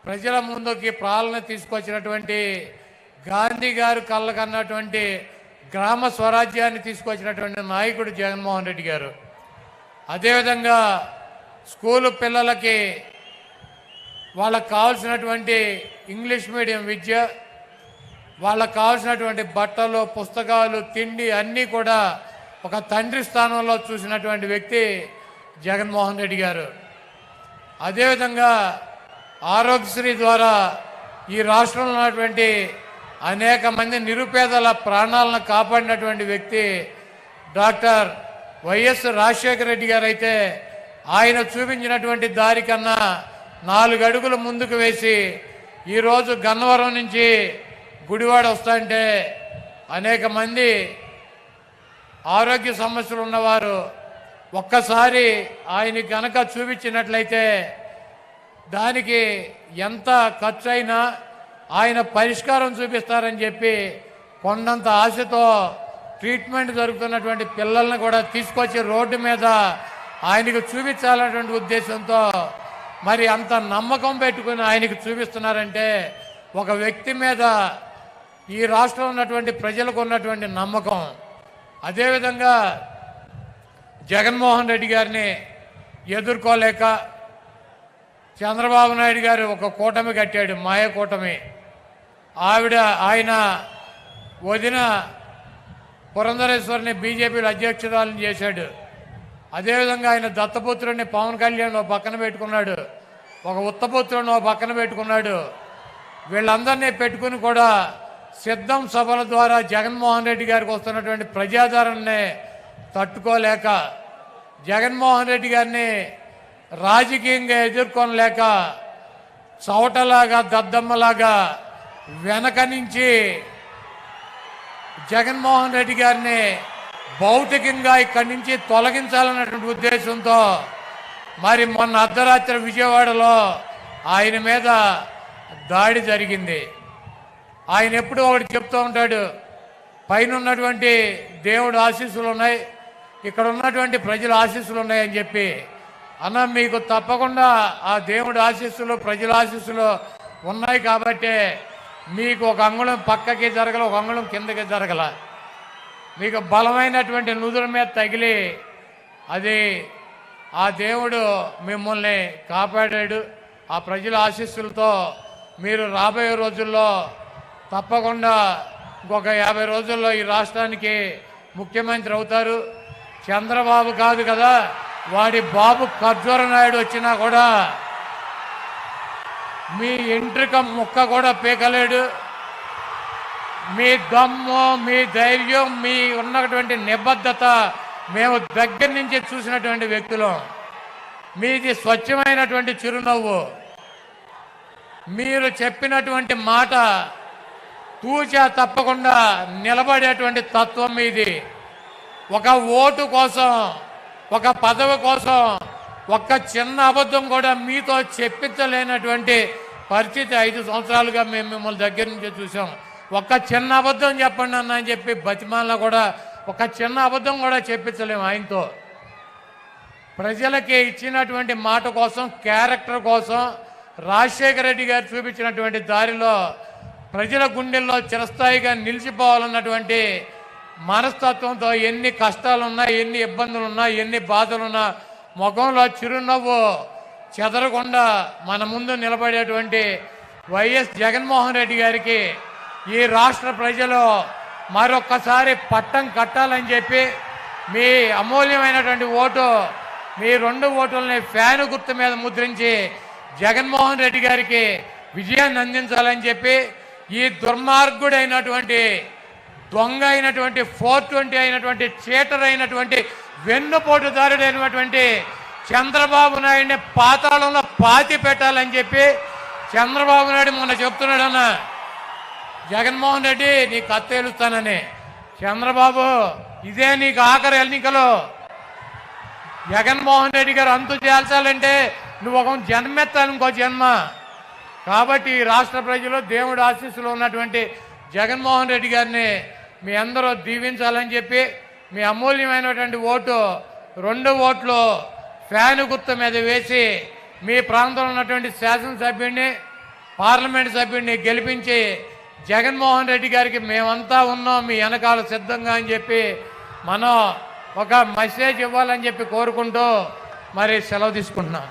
ప్రజల ముందుకి పాలన తీసుకొచ్చినటువంటి గాంధీ గారు కళ్ళకన్నటువంటి గ్రామ స్వరాజ్యాన్ని తీసుకొచ్చినటువంటి నాయకుడు జగన్మోహన్ రెడ్డి గారు. అదేవిధంగా స్కూలు పిల్లలకి వాళ్ళకు కావాల్సినటువంటి ఇంగ్లీష్ మీడియం విద్య, వాళ్ళకు కావాల్సినటువంటి బట్టలు, పుస్తకాలు, తిండి అన్నీ కూడా ఒక తండ్రి స్థానంలో చూసినటువంటి వ్యక్తి జగన్మోహన్ రెడ్డి గారు. అదేవిధంగా ఆరోగ్యశ్రీ ద్వారా ఈ రాష్ట్రంలో ఉన్నటువంటి అనేక మంది నిరుపేదల ప్రాణాలను కాపాడినటువంటి వ్యక్తి డాక్టర్ వైఎస్ రాజశేఖర రెడ్డి గారు. అయితే ఆయన చూపించినటువంటి దారి కన్నా 4 అడుగులు ముందుకు వేసి ఈరోజు గన్నవరం నుంచి గుడివాడ వస్తుంటే అనేక మంది ఆరోగ్య సమస్యలు ఉన్నవారు ఒక్కసారి ఆయన కనుక చూపించినట్లయితే దానికి ఎంత ఖర్చు అయినా ఆయన పరిష్కారం చూపిస్తారని చెప్పి కొండంత ఆశతో ట్రీట్మెంట్ జరుగుతున్నటువంటి పిల్లల్ని కూడా తీసుకొచ్చి రోడ్డు మీద ఆయనకు చూపించాలన్నటువంటి ఉద్దేశంతో మరి అంత నమ్మకం పెట్టుకుని ఆయనకు చూపిస్తున్నారంటే ఒక వ్యక్తి మీద ఈ రాష్ట్రంలో ఉన్నటువంటి ప్రజలకు ఉన్నటువంటి నమ్మకం. అదేవిధంగా జగన్మోహన్ రెడ్డి గారిని ఎదుర్కోలేక చంద్రబాబు నాయుడు గారు ఒక కూటమి కట్టాడు, మాయ కూటమి. ఆయన వదిన పురంధరేశ్వరిని బీజేపీలో అధ్యక్షురాలను చేశాడు. అదేవిధంగా ఆయన దత్తపుత్రుడిని పవన్ కళ్యాణ్ ఓ పక్కన పెట్టుకున్నాడు, ఒక ఉత్తపుత్రుడిని ఓ పక్కన పెట్టుకున్నాడు. వీళ్ళందరినీ పెట్టుకుని కూడా సిద్ధం సభల ద్వారా జగన్మోహన్ రెడ్డి గారికి వస్తున్నటువంటి ప్రజాదరణని తట్టుకోలేక జగన్మోహన్ రెడ్డి గారిని రాజకీయంగా ఎదుర్కొనలేక చవటలాగా దద్దమ్మలాగా వెనక నుంచి జగన్మోహన్ రెడ్డి గారిని భౌతికంగా ఇక్కడి నుంచి తొలగించాలన్నటువంటి ఉద్దేశంతో మరి మొన్న అర్ధరాత్రి విజయవాడలో ఆయన మీద దాడి జరిగింది. ఆయన ఎప్పుడూ ఒకటి చెప్తూ ఉంటాడు, పైన ఉన్నటువంటి దేవుడు ఆశీస్సులు ఉన్నాయి, ఇక్కడ ఉన్నటువంటి ప్రజల ఆశీస్సులు ఉన్నాయని చెప్పి. అన్న మీకు తప్పకుండా ఆ దేవుడి ఆశీస్సులు, ప్రజల ఆశీస్సులు ఉన్నాయి కాబట్టి మీకు ఒక అంగుళం పక్కకి జరగల, ఒక అంగుళం కిందకి జరగల. మీకు బలమైనటువంటి నుదురు మీద తగిలి అది ఆ దేవుడు మిమ్మల్ని కాపాడాడు. ఆ ప్రజల ఆశీస్సులతో మీరు రాబోయే రోజుల్లో తప్పకుండా ఇంకొక 50 రోజుల్లో ఈ రాష్ట్రానికి ముఖ్యమంత్రి అవుతారు. చంద్రబాబు కాదు కదా, వాడి బాబు ఖర్జూర నాయుడు వచ్చినా కూడా మీ ఎంట్రిక ముక్క కూడా పీకలేడు. మీ దమ్ము, మీ ధైర్యం, మీ ఉన్నటువంటి నిబద్ధత మేము దగ్గర నుంచి చూసినటువంటి వ్యక్తులం. మీది స్వచ్ఛమైనటువంటి చిరునవ్వు. మీరు చెప్పినటువంటి మాట తూచా తప్పకుండా నిలబడేటువంటి తత్వం మీది. ఒక ఓటు కోసం, ఒక పదవి కోసం ఒక్క చిన్న అబద్ధం కూడా మీతో చెప్పించలేనటువంటి పరిస్థితి 5 సంవత్సరాలుగా మేము మిమ్మల్ని దగ్గర నుంచి చూసాం. ఒక్క చిన్న అబద్ధం చెప్పండి అన్న అని చెప్పి బతిమాలలో కూడా ఒక చిన్న అబద్ధం కూడా చెప్పించలేము ఆయనతో. ప్రజలకి ఇచ్చినటువంటి మాట కోసం, క్యారెక్టర్ కోసం రాజశేఖర రెడ్డి గారు చూపించినటువంటి దారిలో ప్రజల గుండెల్లో చిరస్థాయిగా నిలిచిపోవాలన్నటువంటి మనస్తత్వంతో ఎన్ని కష్టాలున్నా, ఎన్ని ఇబ్బందులున్నా, ఎన్ని బాధలున్నా ముఖంలో చిరునవ్వు చెదరకుండా మన ముందు నిలబడేటువంటి వైఎస్ జగన్మోహన్ రెడ్డి గారికి ఈ రాష్ట్ర ప్రజలు మరొక్కసారి పట్టం కట్టాలని చెప్పి మీ అమూల్యమైనటువంటి ఓటు, మీ 2 ఓటుల్ని ఫ్యాను గుర్తు మీద ముద్రించి జగన్మోహన్ రెడ్డి గారికి విజయాన్ని అందించాలని చెప్పి ఈ దుర్మార్గుడైనటువంటి దొంగ అయినటువంటి 420 అయినటువంటి చీటర్ అయినటువంటి వెన్నుపోటుదారుడైనటువంటి చంద్రబాబు నాయుడిని పాతాళంలో పాతి పెట్టాలని చెప్పి చంద్రబాబు నాయుడు మొన్న చెప్తున్నాడన్న, జగన్మోహన్ రెడ్డి నీకు కత్తేలుస్తానని. చంద్రబాబు ఇదే నీకు ఆఖరి ఎన్నికలు. జగన్మోహన్ రెడ్డి గారు అంతు చేల్చాలంటే నువ్వు ఒక జన్మెత్తాలి, ఇంకో జన్మ. కాబట్టి ఈ రాష్ట్ర ప్రజలు దేవుడి ఆశీస్సులు ఉన్నటువంటి జగన్మోహన్ రెడ్డి గారిని మీ అందరూ దీవించాలని చెప్పి మీ అమూల్యమైనటువంటి ఓటు 2 ఓట్లు ఫ్యాను గుర్తు మీద వేసి మీ ప్రాంతంలో ఉన్నటువంటి శాసనసభ్యుడిని పార్లమెంట్ సభ్యుడిని గెలిపించి జగన్మోహన్ రెడ్డి గారికి మేమంతా ఉన్నాం మీ వెనకాల సిద్ధంగా అని చెప్పి మనం ఒక మెసేజ్ ఇవ్వాలని చెప్పి కోరుకుంటూ మరి సెలవు తీసుకుంటున్నాం.